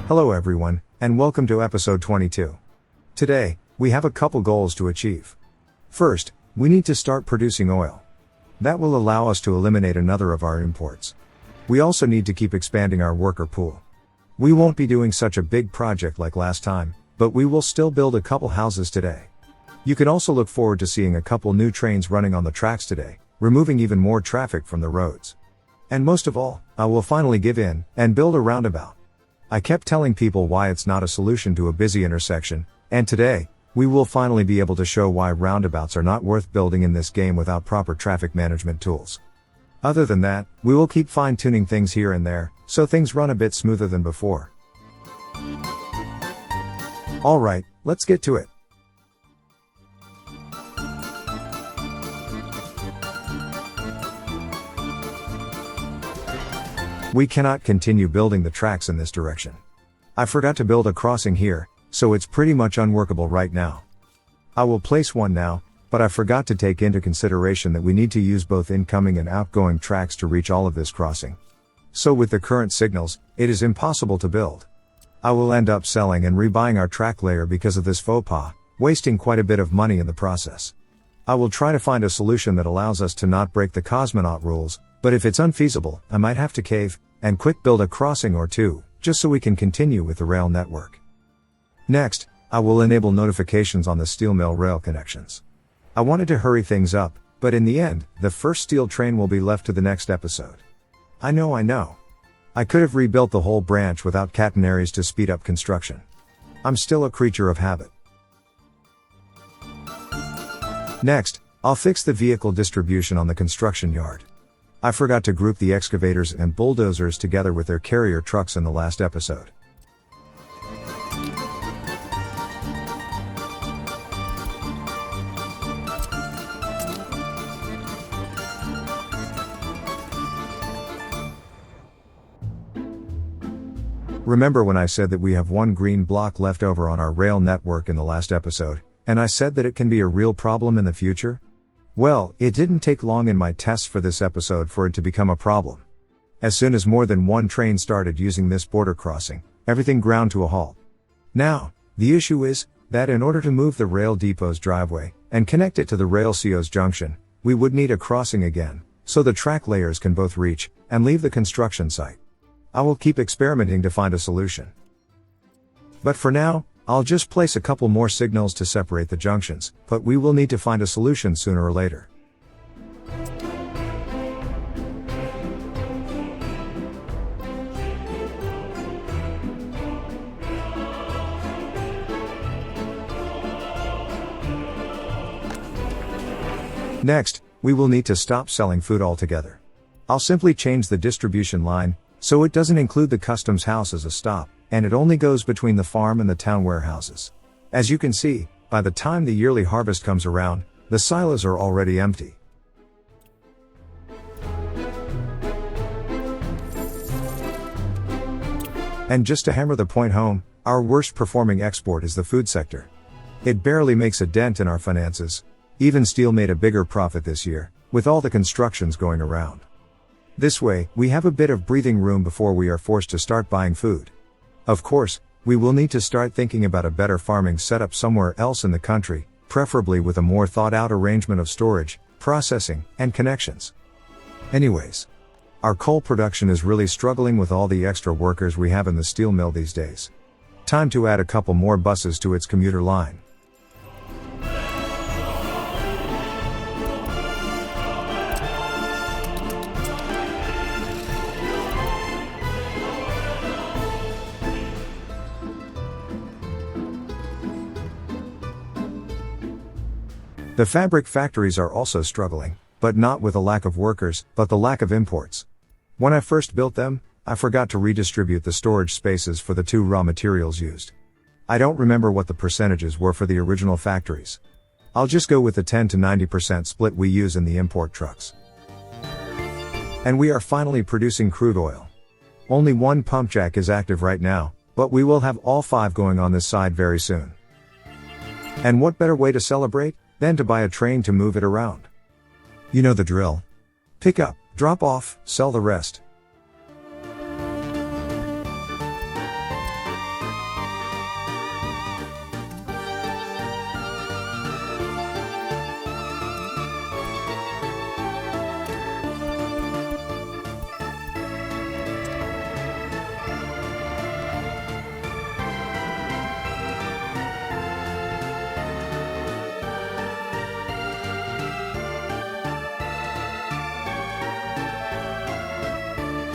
Hello everyone, and welcome to episode 22. Today, we have a couple goals to achieve. First, we need to start producing oil. That will allow us to eliminate another of our imports. We also need to keep expanding our worker pool. We won't be doing such a big project like last time, but we will still build a couple houses today. You can also look forward to seeing a couple new trains running on the tracks today, removing even more traffic from the roads. And most of all, I will finally give in and build a roundabout. I kept telling people why it's not a solution to a busy intersection, and today, we will finally be able to show why roundabouts are not worth building in this game without proper traffic management tools. Other than that, we will keep fine-tuning things here and there, so things run a bit smoother than before. Alright, let's get to it. We cannot continue building the tracks in this direction. I forgot to build a crossing here, so it's pretty much unworkable right now. I will place one now, but I forgot to take into consideration that we need to use both incoming and outgoing tracks to reach all of this crossing. So with the current signals, it is impossible to build. I will end up selling and rebuying our track layer because of this faux pas, wasting quite a bit of money in the process. I will try to find a solution that allows us to not break the cosmonaut rules, but if it's unfeasible, I might have to cave and quick build a crossing or two, just so we can continue with the rail network. Next, I will enable notifications on the steel mill rail connections. I wanted to hurry things up, but in the end, the first steel train will be left to the next episode. I know. I could have rebuilt the whole branch without catenaries to speed up construction. I'm still a creature of habit. Next, I'll fix the vehicle distribution on the construction yard. I forgot to group the excavators and bulldozers together with their carrier trucks in the last episode. Remember when I said that we have one green block left over on our rail network in the last episode, and I said that it can be a real problem in the future? Well, it didn't take long in my tests for this episode for it to become a problem. As soon as more than one train started using this border crossing, everything ground to a halt. Now, the issue is that in order to move the rail depot's driveway and connect it to the rail CO's junction, we would need a crossing again, so the track layers can both reach and leave the construction site. I will keep experimenting to find a solution. But for now, I'll just place a couple more signals to separate the junctions, but we will need to find a solution sooner or later. Next, we will need to stop selling food altogether. I'll simply change the distribution line, so it doesn't include the customs house as a stop, and it only goes between the farm and the town warehouses. As you can see, by the time the yearly harvest comes around, the silos are already empty. And just to hammer the point home, our worst performing export is the food sector. It barely makes a dent in our finances. Even steel made a bigger profit this year, with all the constructions going around. This way, we have a bit of breathing room before we are forced to start buying food. Of course, we will need to start thinking about a better farming setup somewhere else in the country, preferably with a more thought-out arrangement of storage, processing, and connections. Anyways, our coal production is really struggling with all the extra workers we have in the steel mill these days. Time to add a couple more buses to its commuter line. The fabric factories are also struggling, but not with a lack of workers, but the lack of imports. When I first built them, I forgot to redistribute the storage spaces for the two raw materials used. I don't remember what the percentages were for the original factories. I'll just go with the 10 to 90% split we use in the import trucks. And we are finally producing crude oil. Only one pump jack is active right now, but we will have all 5 going on this side very soon. And what better way to celebrate than to buy a train to move it around? You know the drill. Pick up, drop off, sell the rest.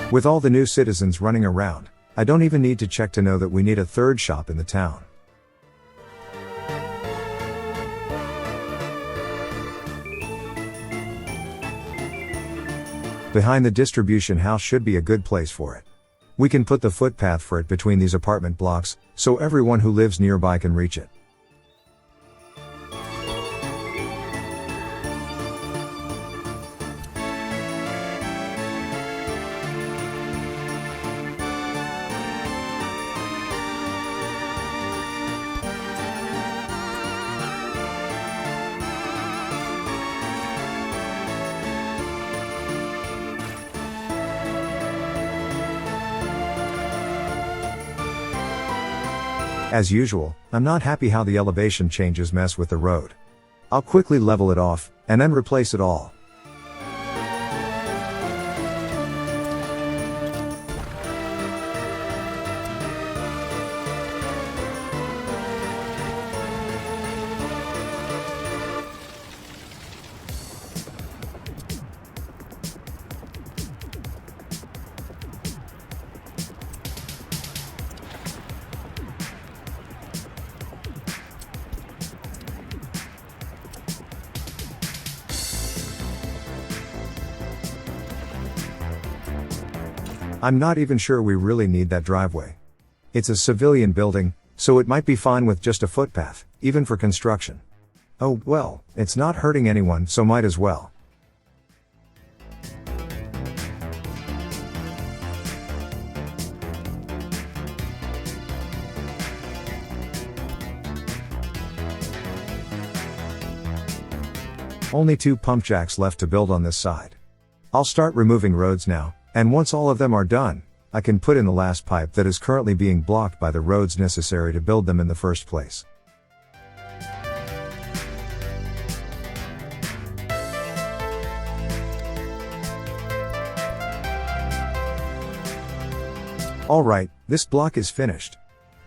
With all the new citizens running around, I don't even need to check to know that we need a third shop in the town. Behind the distribution house should be a good place for it. We can put the footpath for it between these apartment blocks, so everyone who lives nearby can reach it. As usual, I'm not happy how the elevation changes mess with the road. I'll quickly level it off, and then replace it all. I'm not even sure we really need that driveway. It's a civilian building, so it might be fine with just a footpath, even for construction. Oh, well, it's not hurting anyone, so might as well. Only 2 pump jacks left to build on this side. I'll start removing roads now. And once all of them are done, I can put in the last pipe that is currently being blocked by the roads necessary to build them in the first place. Alright, this block is finished.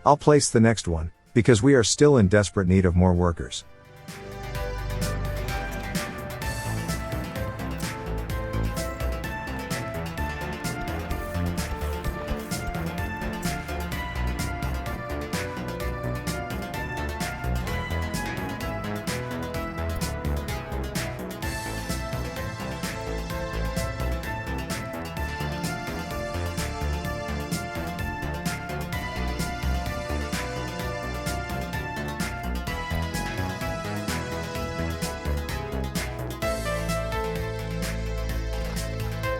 I'll place the next one, because we are still in desperate need of more workers.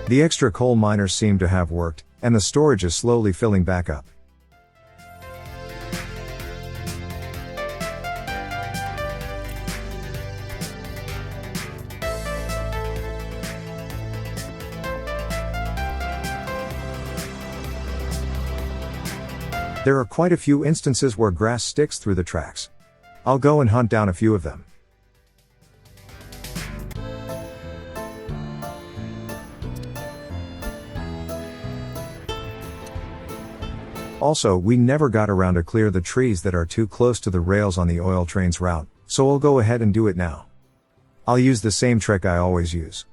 The extra coal miners seem to have worked, and the storage is slowly filling back up. There are quite a few instances where grass sticks through the tracks. I'll go and hunt down a few of them. Also, we never got around to clear the trees that are too close to the rails on the oil train's route, so I'll go ahead and do it now. I'll use the same trick I always use.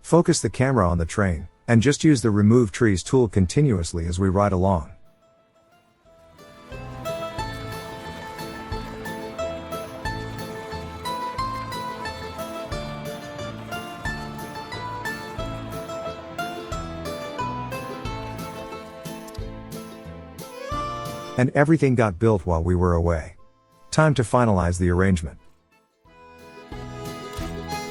Focus the camera on the train, and just use the Remove Trees tool continuously as we ride along. And everything got built while we were away. Time to finalize the arrangement.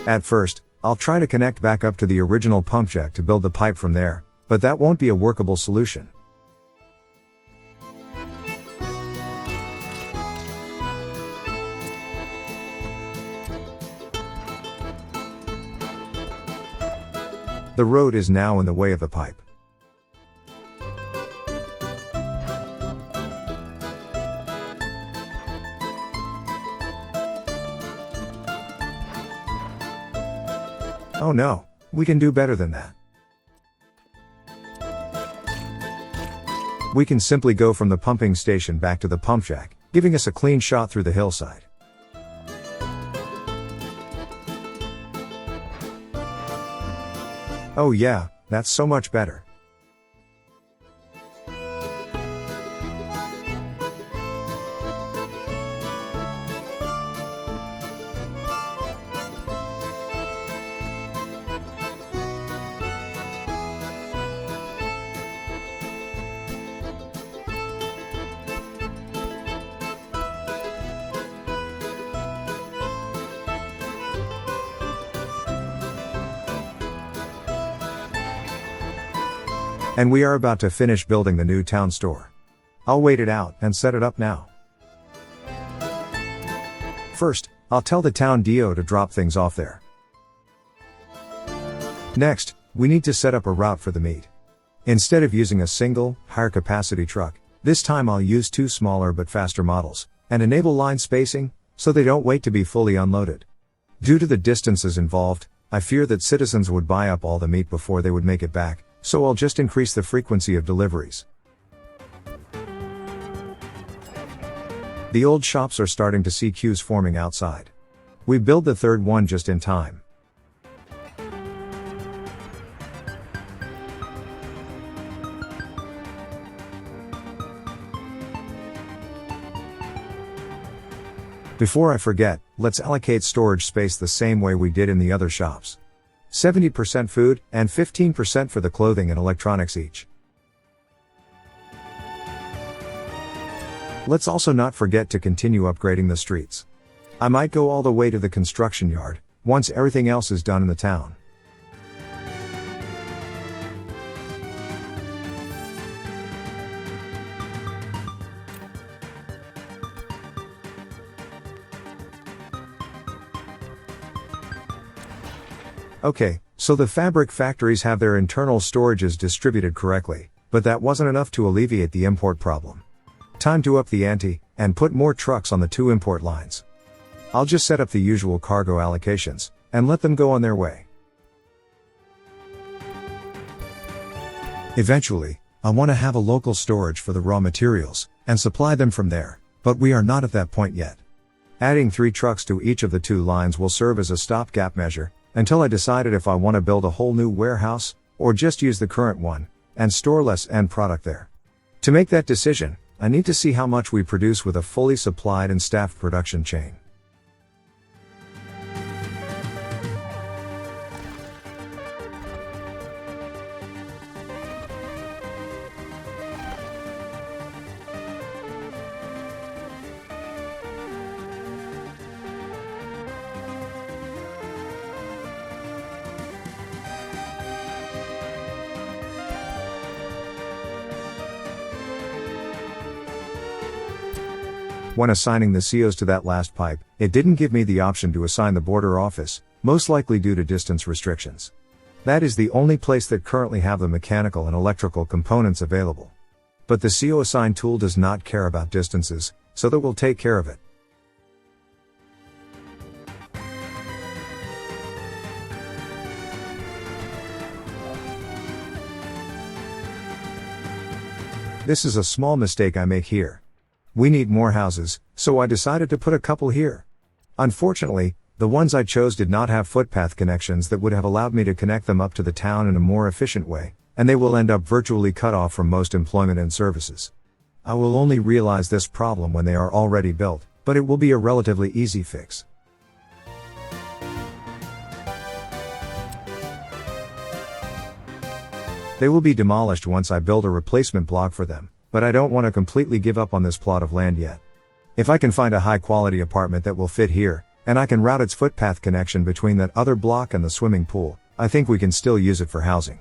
At first, I'll try to connect back up to the original pump jack to build the pipe from there, but that won't be a workable solution. The road is now in the way of the pipe. Oh no, we can do better than that. We can simply go from the pumping station back to the pump jack, giving us a clean shot through the hillside. Oh yeah, that's so much better. And we are about to finish building the new town store. I'll wait it out and set it up now. First, I'll tell the town DO to drop things off there. Next, we need to set up a route for the meat. Instead of using a single, higher capacity truck, this time I'll use 2 smaller but faster models, and enable line spacing, so they don't wait to be fully unloaded. Due to the distances involved, I fear that citizens would buy up all the meat before they would make it back, so I'll just increase the frequency of deliveries. The old shops are starting to see queues forming outside. We build the third one just in time. Before I forget, let's allocate storage space the same way we did in the other shops. 70% food, and 15% for the clothing and electronics each. Let's also not forget to continue upgrading the streets. I might go all the way to the construction yard, once everything else is done in the town. Okay, so the fabric factories have their internal storages distributed correctly, but that wasn't enough to alleviate the import problem. Time to up the ante, and put more trucks on the 2 import lines. I'll just set up the usual cargo allocations, and let them go on their way. Eventually, I want to have a local storage for the raw materials, and supply them from there, but we are not at that point yet. Adding 3 trucks to each of the 2 lines will serve as a stopgap measure, until I decided if I want to build a whole new warehouse, or just use the current one, and store less end product there. To make that decision, I need to see how much we produce with a fully supplied and staffed production chain. When assigning the COs to that last pipe, it didn't give me the option to assign the border office, most likely due to distance restrictions. That is the only place that currently have the mechanical and electrical components available. But the CO assign tool does not care about distances, so that will take care of it. This is a small mistake I make here. We need more houses, so I decided to put a couple here. Unfortunately, the ones I chose did not have footpath connections that would have allowed me to connect them up to the town in a more efficient way, and they will end up virtually cut off from most employment and services. I will only realize this problem when they are already built, but it will be a relatively easy fix. They will be demolished once I build a replacement block for them, but I don't want to completely give up on this plot of land yet. If I can find a high quality apartment that will fit here, and I can route its footpath connection between that other block and the swimming pool, I think we can still use it for housing.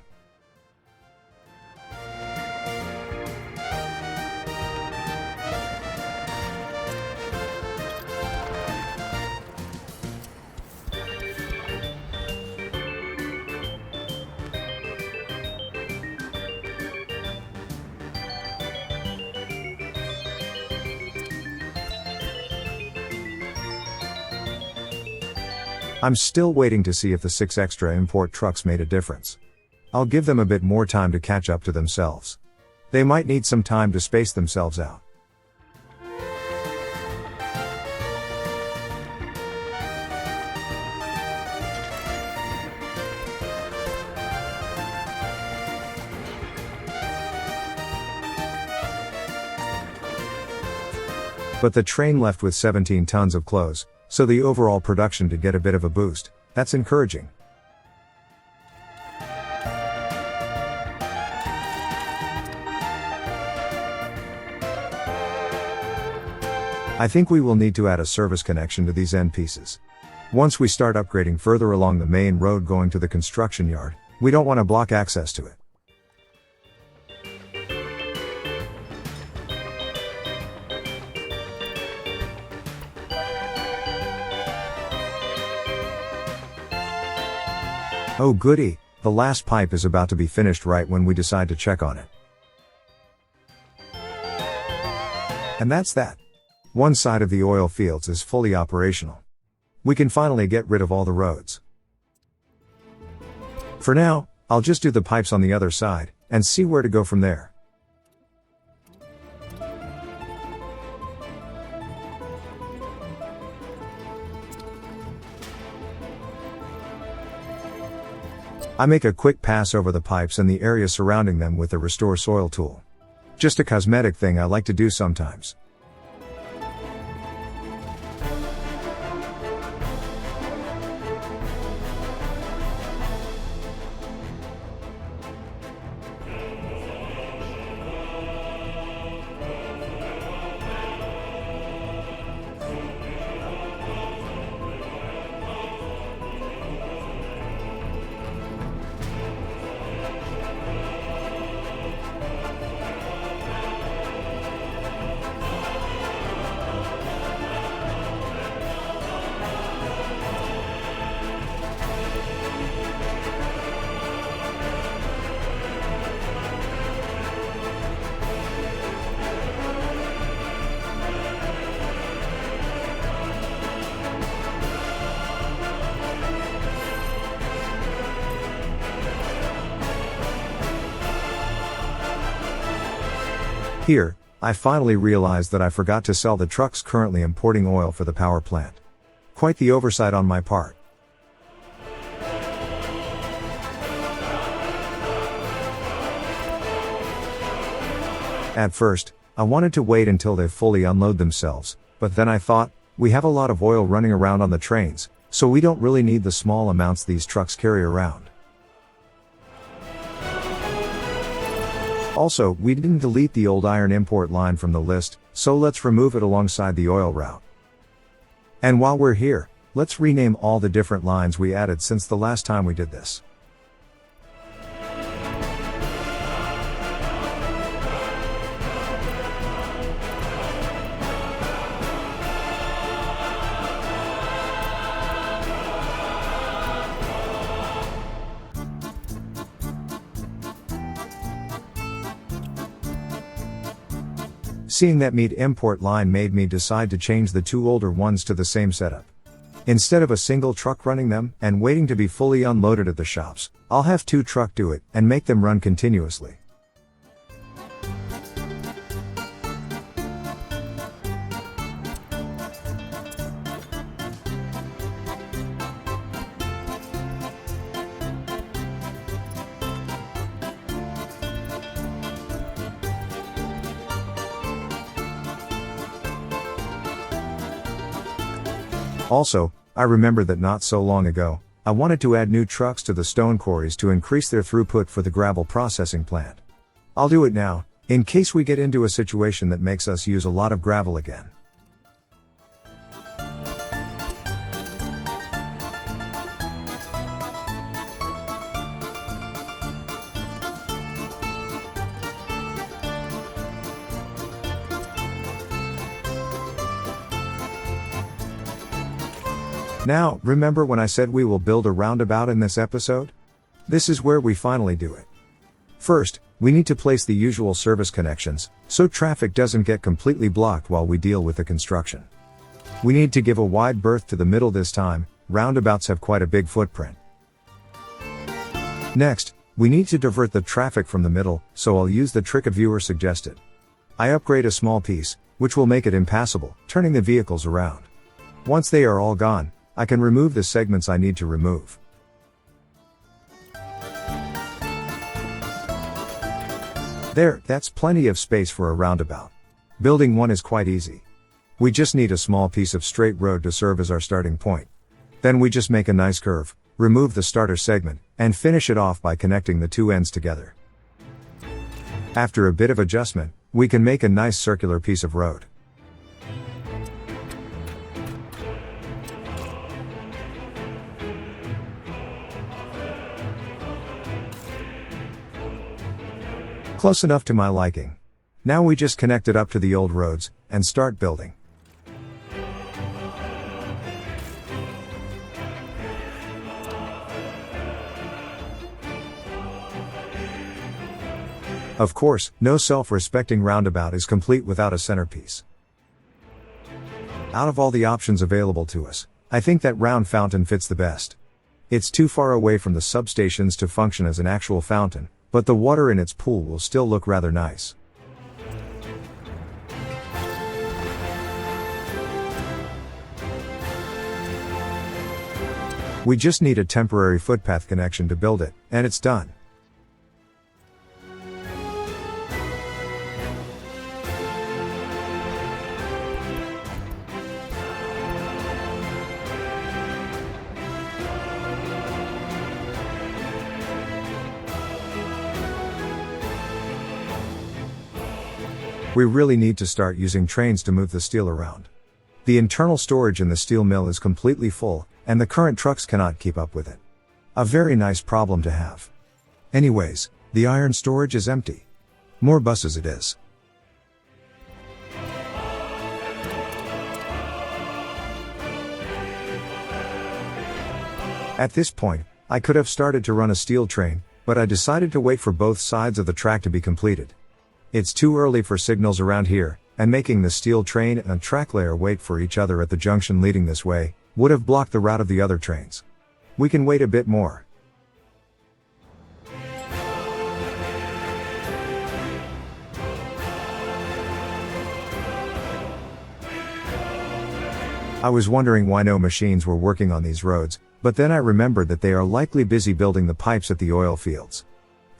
I'm still waiting to see if the 6 extra import trucks made a difference. I'll give them a bit more time to catch up to themselves. They might need some time to space themselves out. But the train left with 17 tons of clothes, so the overall production did get a bit of a boost. That's encouraging. I think we will need to add a service connection to these end pieces. Once we start upgrading further along the main road going to the construction yard, we don't want to block access to it. Oh goody, the last pipe is about to be finished right when we decide to check on it. And that's that. One side of the oil fields is fully operational. We can finally get rid of all the roads. For now, I'll just do the pipes on the other side, and see where to go from there. I make a quick pass over the pipes and the area surrounding them with the Restore Soil tool. Just a cosmetic thing I like to do sometimes. Here, I finally realized that I forgot to sell the trucks currently importing oil for the power plant. Quite the oversight on my part. At first, I wanted to wait until they fully unload themselves, but then I thought, we have a lot of oil running around on the trains, so we don't really need the small amounts these trucks carry around. Also, we didn't delete the old iron import line from the list, so let's remove it alongside the oil route. And while we're here, let's rename all the different lines we added since the last time we did this. Seeing that meat import line made me decide to change the two older ones to the same setup. Instead of a single truck running them and waiting to be fully unloaded at the shops, I'll have two trucks do it and make them run continuously. Also, I remember that not so long ago, I wanted to add new trucks to the stone quarries to increase their throughput for the gravel processing plant. I'll do it now, in case we get into a situation that makes us use a lot of gravel again. Now, remember when I said we will build a roundabout in this episode? This is where we finally do it. First, we need to place the usual service connections, so traffic doesn't get completely blocked while we deal with the construction. We need to give a wide berth to the middle this time, roundabouts have quite a big footprint. Next, we need to divert the traffic from the middle, so I'll use the trick a viewer suggested. I upgrade a small piece, which will make it impassable, turning the vehicles around. Once they are all gone, I can remove the segments I need to remove. There, that's plenty of space for a roundabout. Building one is quite easy. We just need a small piece of straight road to serve as our starting point. Then we just make a nice curve, remove the starter segment, and finish it off by connecting the two ends together. After a bit of adjustment, we can make a nice circular piece of road. Close enough to my liking. Now we just connect it up to the old roads, and start building. Of course, no self-respecting roundabout is complete without a centerpiece. Out of all the options available to us, I think that round fountain fits the best. It's too far away from the substations to function as an actual fountain, but the water in its pool will still look rather nice. We just need a temporary footpath connection to build it, and it's done. We really need to start using trains to move the steel around. The internal storage in the steel mill is completely full, and the current trucks cannot keep up with it. A very nice problem to have. Anyways, the iron storage is empty. More buses it is. At this point, I could have started to run a steel train, but I decided to wait for both sides of the track to be completed. It's too early for signals around here, and making the steel train and a track layer wait for each other at the junction leading this way would have blocked the route of the other trains. We can wait a bit more. I was wondering why no machines were working on these roads, but then I remembered that they are likely busy building the pipes at the oil fields.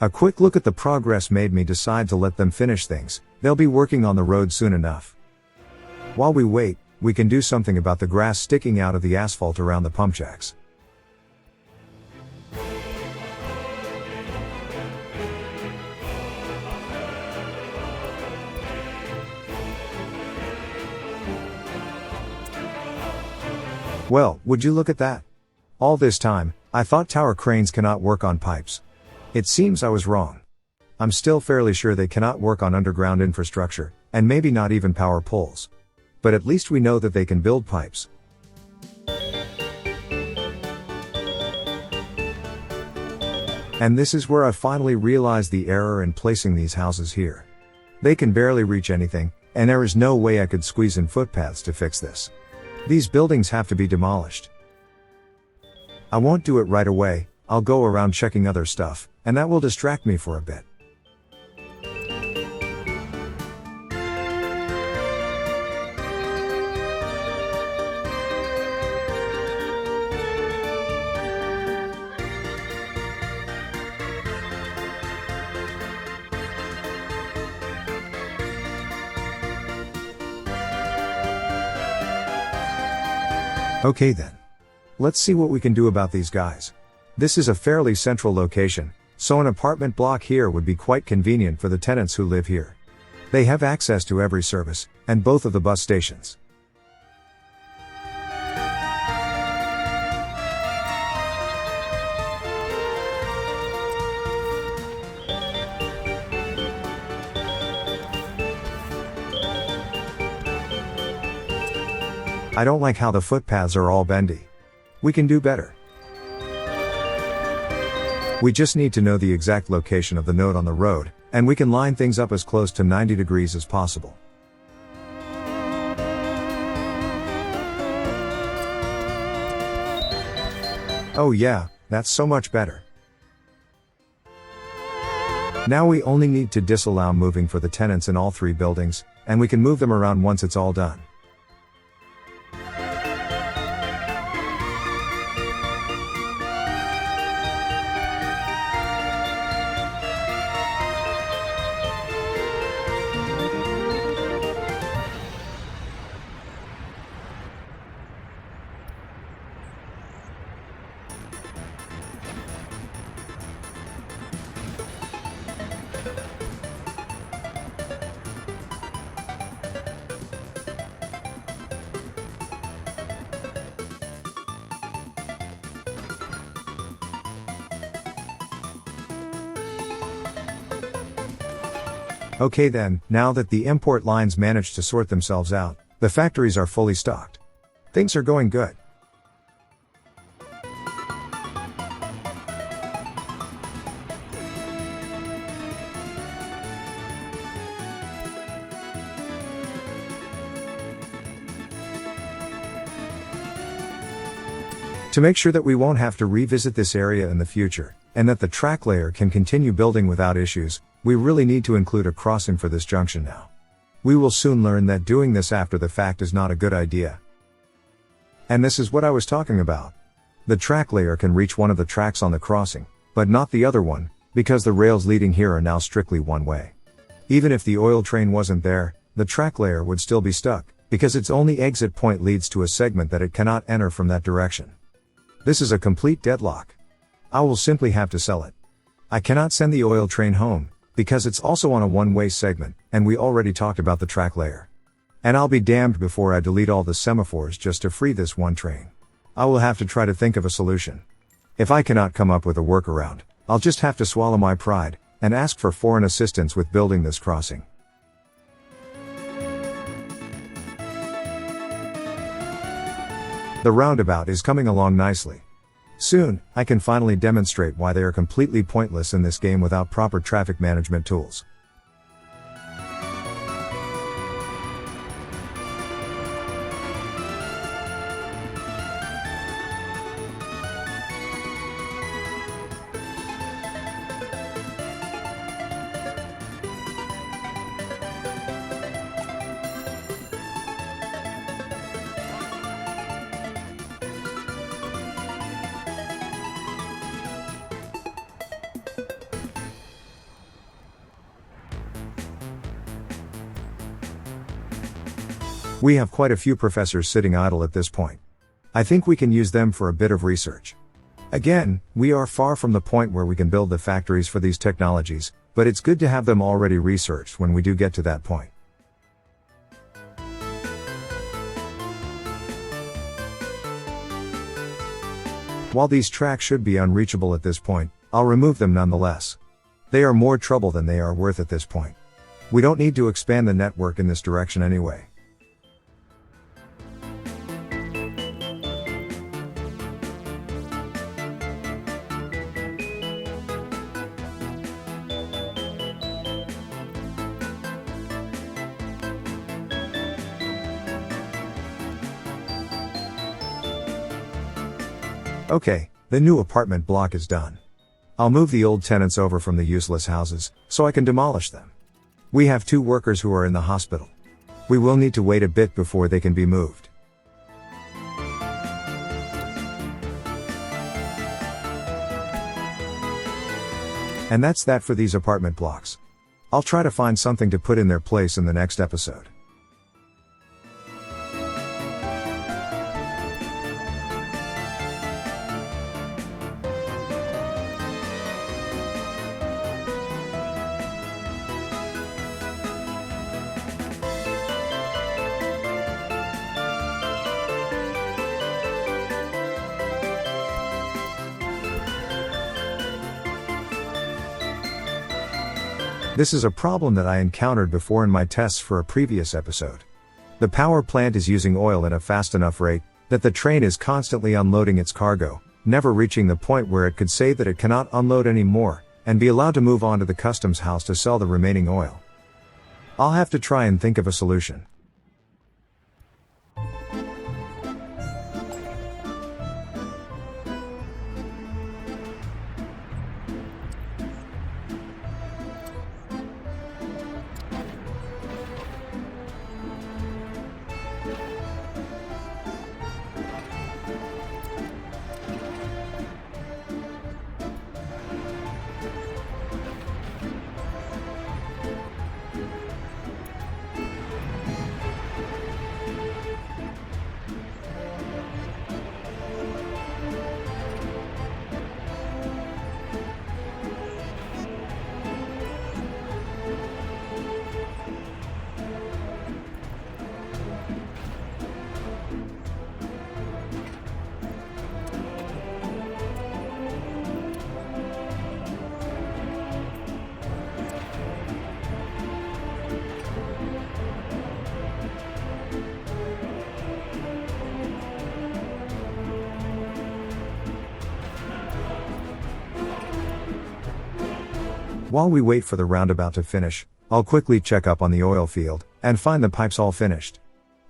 A quick look at the progress made me decide to let them finish things. They'll be working on the road soon enough. While we wait, we can do something about the grass sticking out of the asphalt around the pump jacks. Well, would you look at that? All this time, I thought tower cranes cannot work on pipes. It seems I was wrong. I'm still fairly sure they cannot work on underground infrastructure, and maybe not even power poles. But at least we know that they can build pipes. And this is where I finally realized the error in placing these houses here. They can barely reach anything, and there is no way I could squeeze in footpaths to fix this. These buildings have to be demolished. I won't do it right away. I'll go around checking other stuff, and that will distract me for a bit. Okay then. Let's see what we can do about these guys. This is a fairly central location, so an apartment block here would be quite convenient for the tenants who live here. They have access to every service, and both of the bus stations. I don't like how the footpaths are all bendy. We can do better. We just need to know the exact location of the node on the road, and we can line things up as close to 90 degrees as possible. Oh yeah, that's so much better. Now we only need to disallow moving for the tenants in all three buildings, and we can move them around once it's all done. Okay then, now that the import lines managed to sort themselves out, the factories are fully stocked. Things are going good. To make sure that we won't have to revisit this area in the future, and that the track layer can continue building without issues, we really need to include a crossing for this junction now. We will soon learn that doing this after the fact is not a good idea. And this is what I was talking about. The track layer can reach one of the tracks on the crossing, but not the other one, because the rails leading here are now strictly one way. Even if the oil train wasn't there, the track layer would still be stuck, because its only exit point leads to a segment that it cannot enter from that direction. This is a complete deadlock. I will simply have to sell it. I cannot send the oil train home, because it's also on a one-way segment, and we already talked about the track layer. And I'll be damned before I delete all the semaphores just to free this one train. I will have to try to think of a solution. If I cannot come up with a workaround, I'll just have to swallow my pride, and ask for foreign assistance with building this crossing. The roundabout is coming along nicely. Soon, I can finally demonstrate why they are completely pointless in this game without proper traffic management tools. We have quite a few professors sitting idle at this point. I think we can use them for a bit of research. Again, we are far from the point where we can build the factories for these technologies, but it's good to have them already researched when we do get to that point. While these tracks should be unreachable at this point, I'll remove them nonetheless. They are more trouble than they are worth at this point. We don't need to expand the network in this direction anyway. Okay, the new apartment block is done. I'll move the old tenants over from the useless houses, so I can demolish them. We have 2 workers who are in the hospital. We will need to wait a bit before they can be moved. And that's that for these apartment blocks. I'll try to find something to put in their place in the next episode. This is a problem that I encountered before in my tests for a previous episode. The power plant is using oil at a fast enough rate that the train is constantly unloading its cargo, never reaching the point where it could say that it cannot unload anymore, and be allowed to move on to the customs house to sell the remaining oil. I'll have to try and think of a solution. While we wait for the roundabout to finish, I'll quickly check up on the oil field, and find the pipes all finished.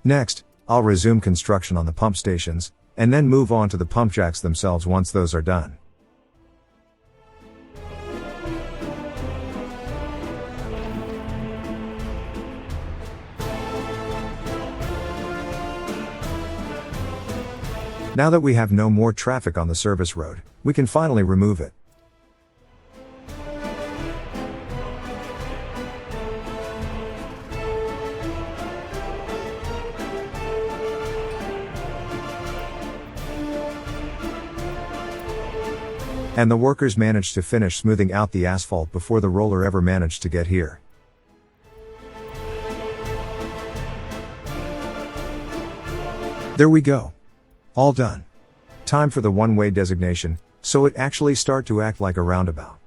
Next, I'll resume construction on the pump stations, and then move on to the pump jacks themselves once those are done. Now that we have no more traffic on the service road, we can finally remove it. And the workers managed to finish smoothing out the asphalt before the roller ever managed to get here. There we go. All done. Time for the one-way designation, so it actually start to act like a roundabout.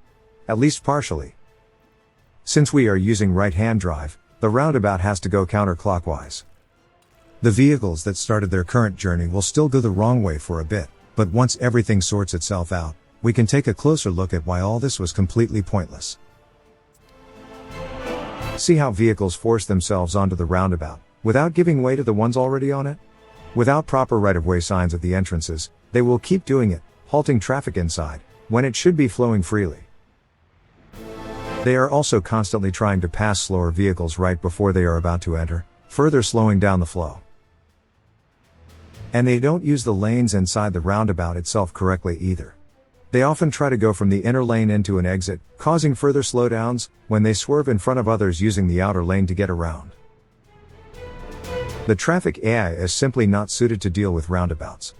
At least partially. Since we are using right-hand drive, the roundabout has to go counterclockwise. The vehicles that started their current journey will still go the wrong way for a bit, but once everything sorts itself out, we can take a closer look at why all this was completely pointless. See how vehicles force themselves onto the roundabout, without giving way to the ones already on it? Without proper right-of-way signs at the entrances, they will keep doing it, halting traffic inside, when it should be flowing freely. They are also constantly trying to pass slower vehicles right before they are about to enter, further slowing down the flow. And they don't use the lanes inside the roundabout itself correctly either. They often try to go from the inner lane into an exit, causing further slowdowns, when they swerve in front of others using the outer lane to get around. The traffic AI is simply not suited to deal with roundabouts.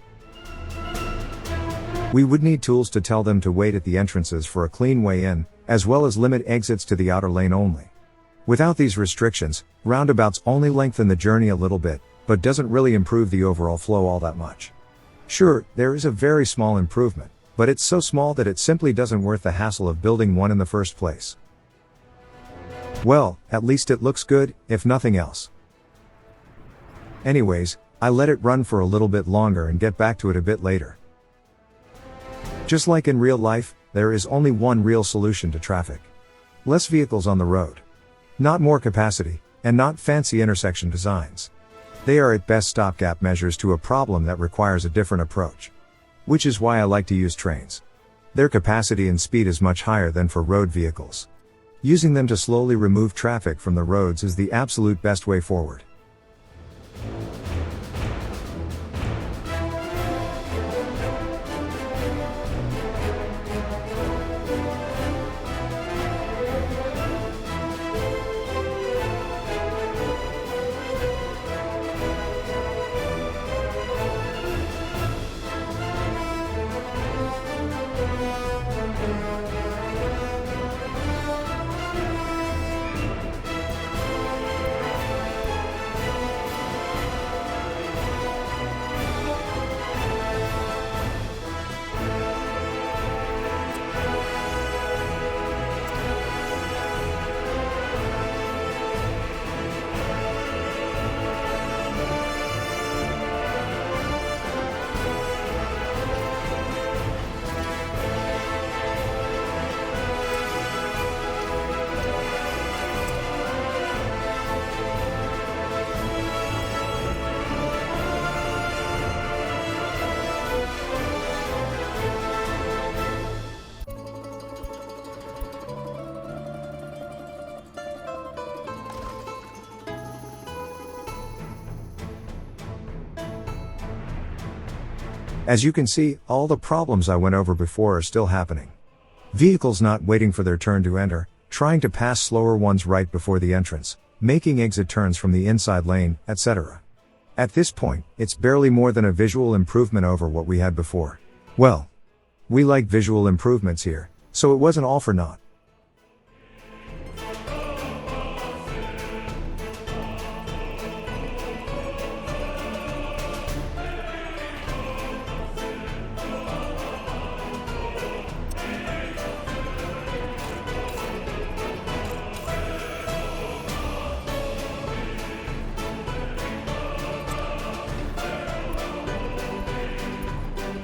We would need tools to tell them to wait at the entrances for a clean way in, as well as limit exits to the outer lane only. Without these restrictions, roundabouts only lengthen the journey a little bit, but doesn't really improve the overall flow all that much. Sure, there is a very small improvement, but it's so small that it simply doesn't worth the hassle of building one in the first place. Well, at least it looks good, if nothing else. Anyways, I let it run for a little bit longer and get back to it a bit later. Just like in real life, there is only one real solution to traffic. Less vehicles on the road. Not more capacity, and not fancy intersection designs. They are at best stopgap measures to a problem that requires a different approach. Which is why I like to use trains. Their capacity and speed is much higher than for road vehicles. Using them to slowly remove traffic from the roads is the absolute best way forward. As you can see, all the problems I went over before are still happening. Vehicles not waiting for their turn to enter, trying to pass slower ones right before the entrance, making exit turns from the inside lane, etc. At this point, it's barely more than a visual improvement over what we had before. Well, we like visual improvements here, so it wasn't all for naught.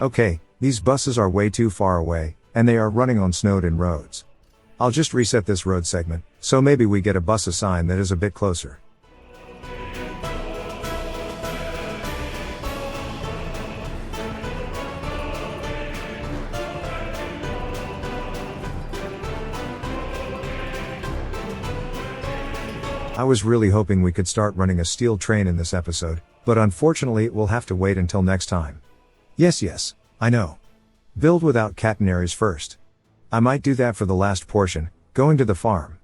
Okay, these buses are way too far away, and they are running on snowed-in roads. I'll just reset this road segment, so maybe we get a bus assign that is a bit closer. I was really hoping we could start running a steel train in this episode, but unfortunately it will have to wait until next time. Yes, I know. Build without catenaries first. I might do that for the last portion, going to the farm.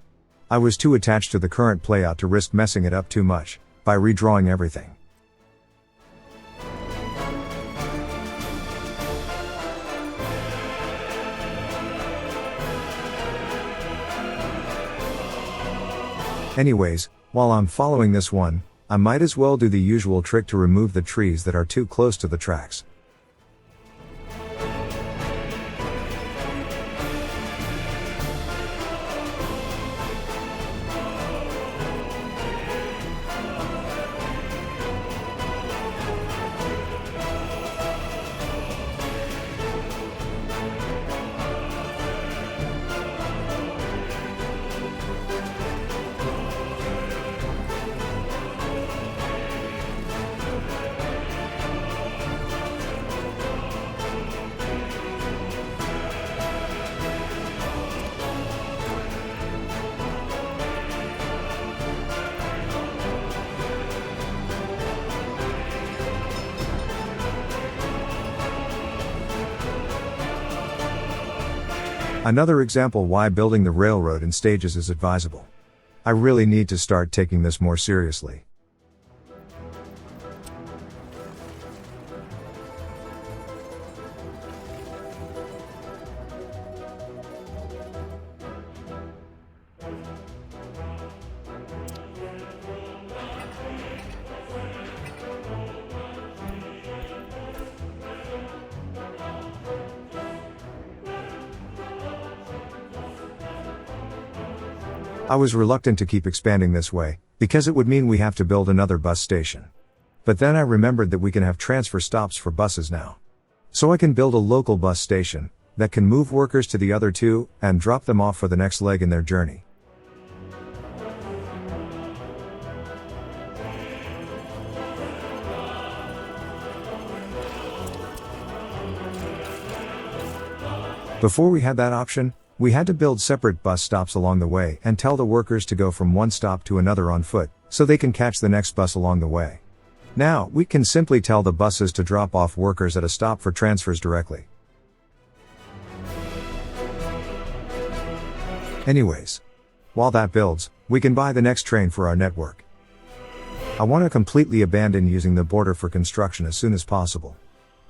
I was too attached to the current playout to risk messing it up too much, by redrawing everything. Anyways, while I'm following this one, I might as well do the usual trick to remove the trees that are too close to the tracks. Another example why building the railroad in stages is advisable. I really need to start taking this more seriously. I was reluctant to keep expanding this way, because it would mean we have to build another bus station. But then I remembered that we can have transfer stops for buses now. So I can build a local bus station, that can move workers to the other two, and drop them off for the next leg in their journey. Before we had that option, we had to build separate bus stops along the way and tell the workers to go from one stop to another on foot, so they can catch the next bus along the way. Now, we can simply tell the buses to drop off workers at a stop for transfers directly. Anyways, while that builds, we can buy the next train for our network. I want to completely abandon using the border for construction as soon as possible.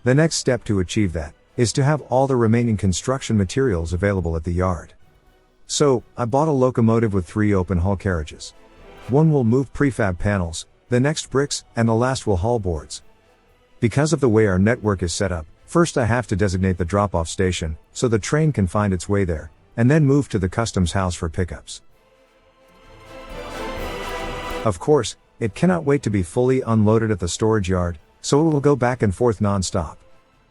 The next step to achieve that is to have all the remaining construction materials available at the yard. So, I bought a locomotive with 3 open hull carriages. One will move prefab panels, the next bricks, and the last will haul boards. Because of the way our network is set up, first I have to designate the drop-off station, so the train can find its way there, and then move to the customs house for pickups. Of course, it cannot wait to be fully unloaded at the storage yard, so it will go back and forth non-stop.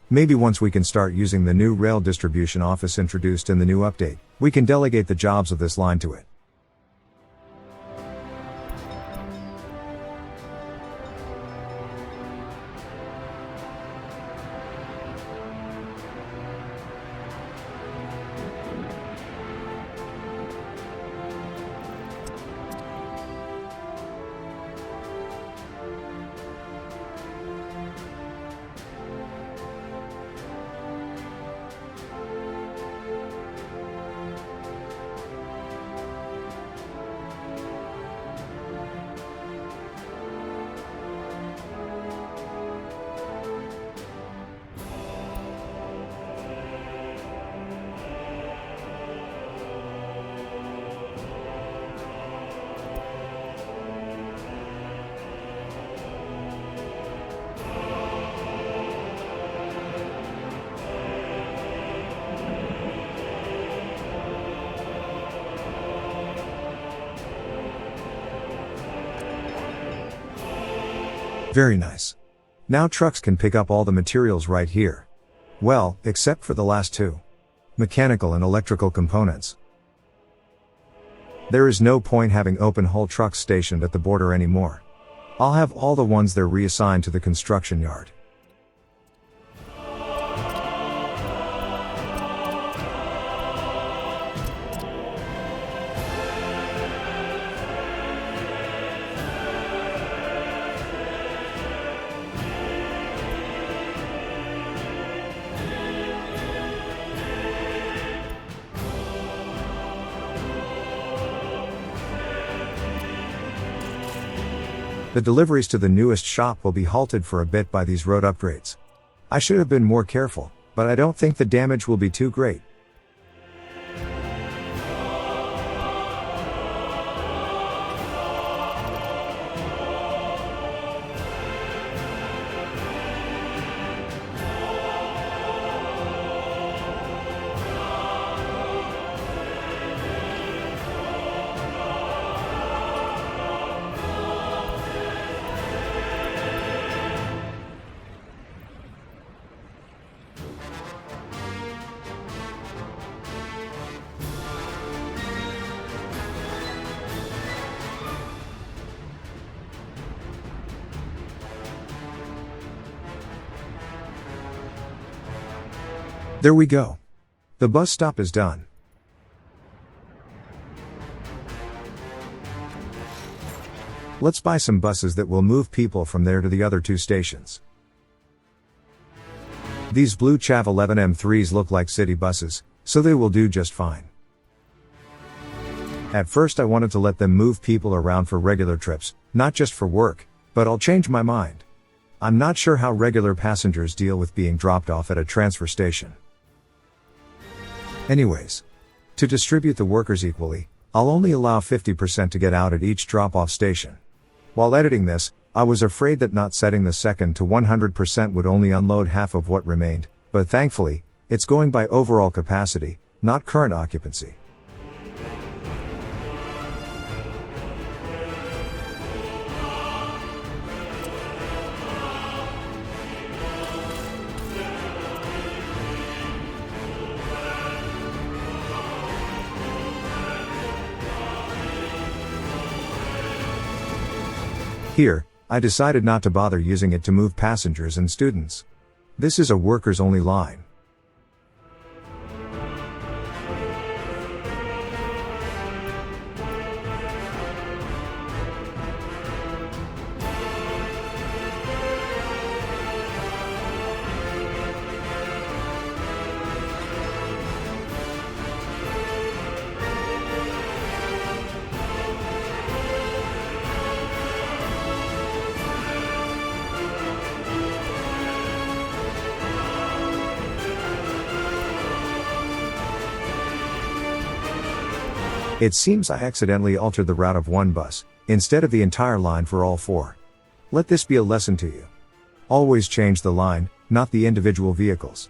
Maybe once we can start using the new rail distribution office introduced in the new update, we can delegate the jobs of this line to it. Very nice. Now trucks can pick up all the materials right here. Well, except for the last two. Mechanical and electrical components. There is no point having open hull trucks stationed at the border anymore. I'll have all the ones they're reassigned to the construction yard. The deliveries to the newest shop will be halted for a bit by these road upgrades. I should have been more careful, but I don't think the damage will be too great. There we go. The bus stop is done. Let's buy some buses that will move people from there to the other two stations. These blue Chav 11 M3s look like city buses, so they will do just fine. At first I wanted to let them move people around for regular trips, not just for work, but I'll change my mind. I'm not sure how regular passengers deal with being dropped off at a transfer station. Anyways, to distribute the workers equally, I'll only allow 50% to get out at each drop-off station. While editing this, I was afraid that not setting the second to 100% would only unload half of what remained, but thankfully, it's going by overall capacity, not current occupancy. Here, I decided not to bother using it to move passengers and students. This is a workers-only line. It seems I accidentally altered the route of one bus, instead of the entire line for all four. Let this be a lesson to you. Always change the line, not the individual vehicles.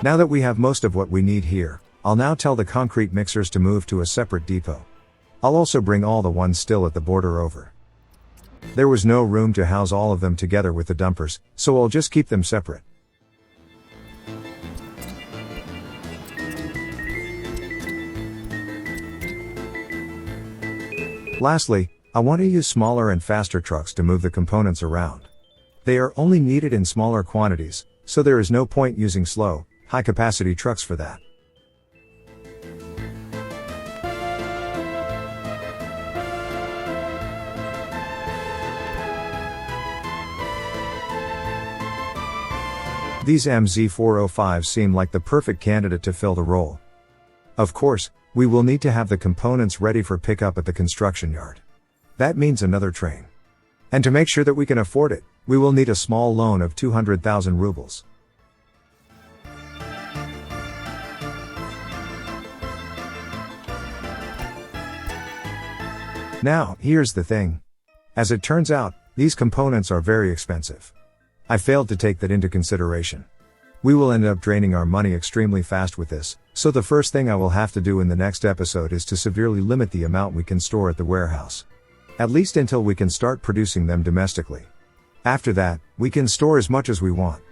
Now that we have most of what we need here, I'll now tell the concrete mixers to move to a separate depot. I'll also bring all the ones still at the border over. There was no room to house all of them together with the dumpers, so I'll just keep them separate. Lastly, I want to use smaller and faster trucks to move the components around. They are only needed in smaller quantities, so there is no point using slow, high-capacity trucks for that. These MZ405s seem like the perfect candidate to fill the role. Of course, we will need to have the components ready for pickup at the construction yard. That means another train. And to make sure that we can afford it, we will need a small loan of 200,000 rubles. Now, here's the thing. As it turns out, these components are very expensive. I failed to take that into consideration. We will end up draining our money extremely fast with this, so the first thing I will have to do in the next episode is to severely limit the amount we can store at the warehouse. At least until we can start producing them domestically. After that, we can store as much as we want.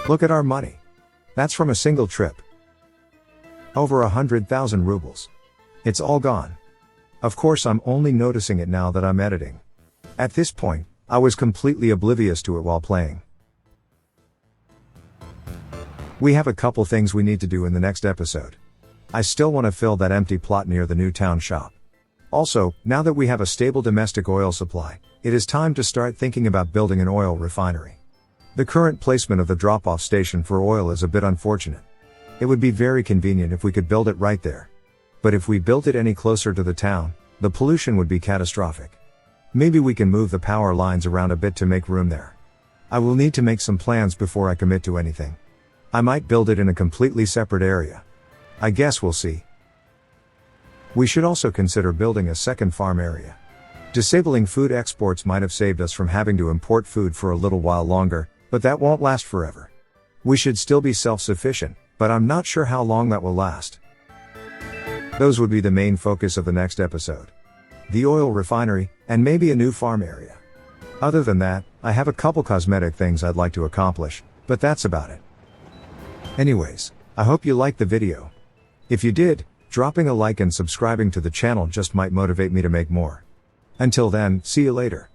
Look at our money. That's from a single trip. Over 100,000 rubles. It's all gone. Of course, I'm only noticing it now that I'm editing. At this point, I was completely oblivious to it while playing. We have a couple things we need to do in the next episode. I still want to fill that empty plot near the new town shop. Also, now that we have a stable domestic oil supply, it is time to start thinking about building an oil refinery. The current placement of the drop-off station for oil is a bit unfortunate. It would be very convenient if we could build it right there. But if we built it any closer to the town, the pollution would be catastrophic. Maybe we can move the power lines around a bit to make room there. I will need to make some plans before I commit to anything. I might build it in a completely separate area. I guess we'll see. We should also consider building a second farm area. Disabling food exports might have saved us from having to import food for a little while longer, but that won't last forever. We should still be self-sufficient, but I'm not sure how long that will last. Those would be the main focus of the next episode. The oil refinery, and maybe a new farm area. Other than that, I have a couple cosmetic things I'd like to accomplish, but that's about it. Anyways, I hope you liked the video. If you did, dropping a like and subscribing to the channel just might motivate me to make more. Until then, see you later.